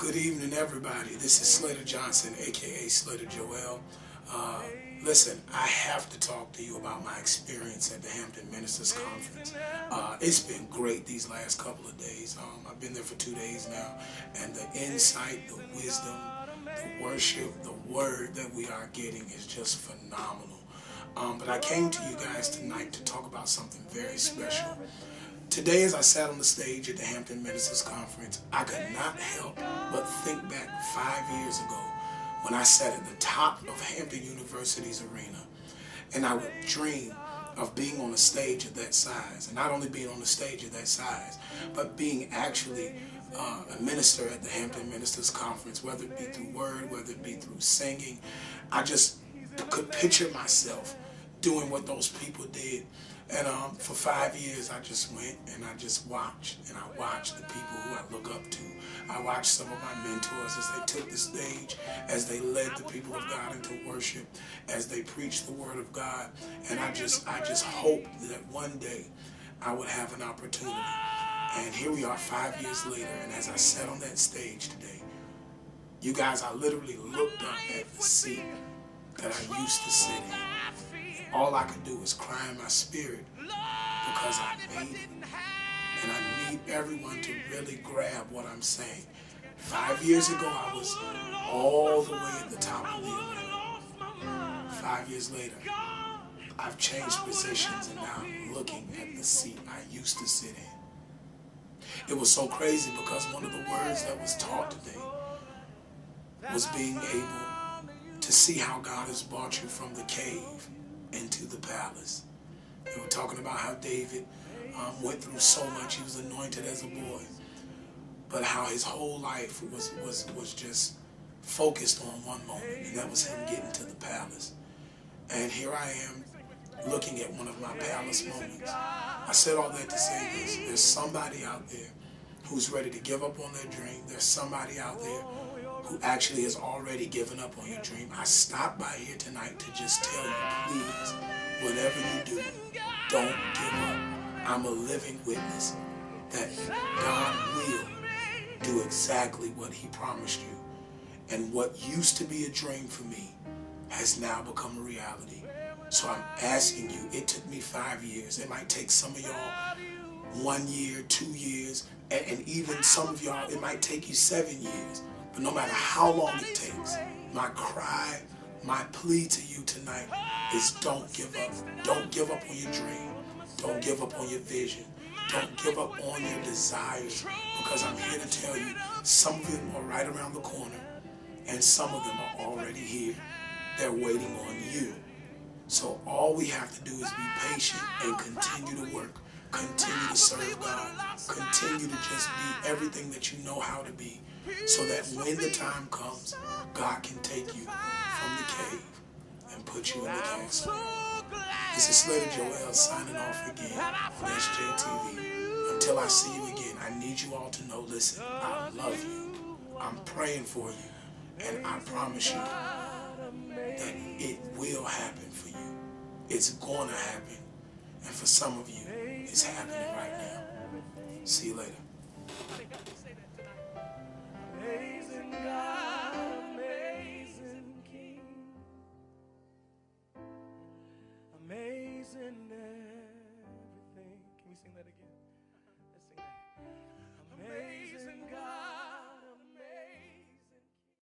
Good evening, everybody. This is Slater Johnson, aka Slater Joel. Listen, I have to talk to you about my experience at the Hampton Ministers Conference. It's been great these last couple of days. I've been there for 2 days now, and the insight, the wisdom, the worship, the word that we are getting is just phenomenal. But I came to you guys tonight to talk about something very special. Today, as I sat on the stage at the Hampton Ministers Conference, I could not help but think back 5 years ago when I sat at the top of Hampton University's arena, and I would dream of being on a stage of that size, and not only being on a stage of that size, but being actually a minister at the Hampton Ministers Conference, whether it be through word, whether it be through singing. I just could picture myself doing what those people did. And for 5 years, I just went and I just watched. And I watched the people who I look up to. I watched some of my mentors as they took the stage, as they led the people of God into worship, as they preached the word of God. And I just hoped that one day I would have an opportunity. And here we are 5 years later. And as I sat on that stage today, you guys, I literally looked up at the seat that I used to sit in. All I could do was cry in my spirit because I made it. And I need everyone to really grab what I'm saying. 5 years ago, I was all the way at the top of the arena. 5 years later, I've changed positions and now I'm looking at the seat I used to sit in. It was so crazy because one of the words that was taught today was being able to see how God has brought you from the cave into the palace. We were talking about how David went through so much. He was anointed as a boy, but how his whole life was just focused on one moment, and that was him getting to the palace. And here I am looking at one of my palace moments. I said all that to say this: there's somebody out there who's ready to give up on their dream. There's somebody out there who actually has already given up on your dream. I stopped by here tonight to just tell you, please, whatever you do, don't give up. I'm a living witness that God will do exactly what he promised you. And what used to be a dream for me has now become a reality. So I'm asking you, it took me 5 years. It might take some of y'all 1 year, 2 years, and even some of y'all, it might take you 7 years. But no matter how long it takes, my cry, my plea to you tonight is don't give up. Don't give up on your dream. Don't give up on your vision. Don't give up on your desires, because I'm here to tell you, some of them are right around the corner and some of them are already here. They're waiting on you. So all we have to do is be patient and continue to work. Continue to serve God. Continue to just be everything that you know how to be, so that when the time comes, God can take you from the cave and put you in the castle. This is Slater Joel signing off again on SJTV. Until I see you again, I need you all to know, listen, I love you. I'm praying for you. And I promise you that it will happen for you. It's going to happen. And for some of you, it's happening right now. See you later. Amazing God, amazing King, amazing everything. Can we sing that again? Let's sing that.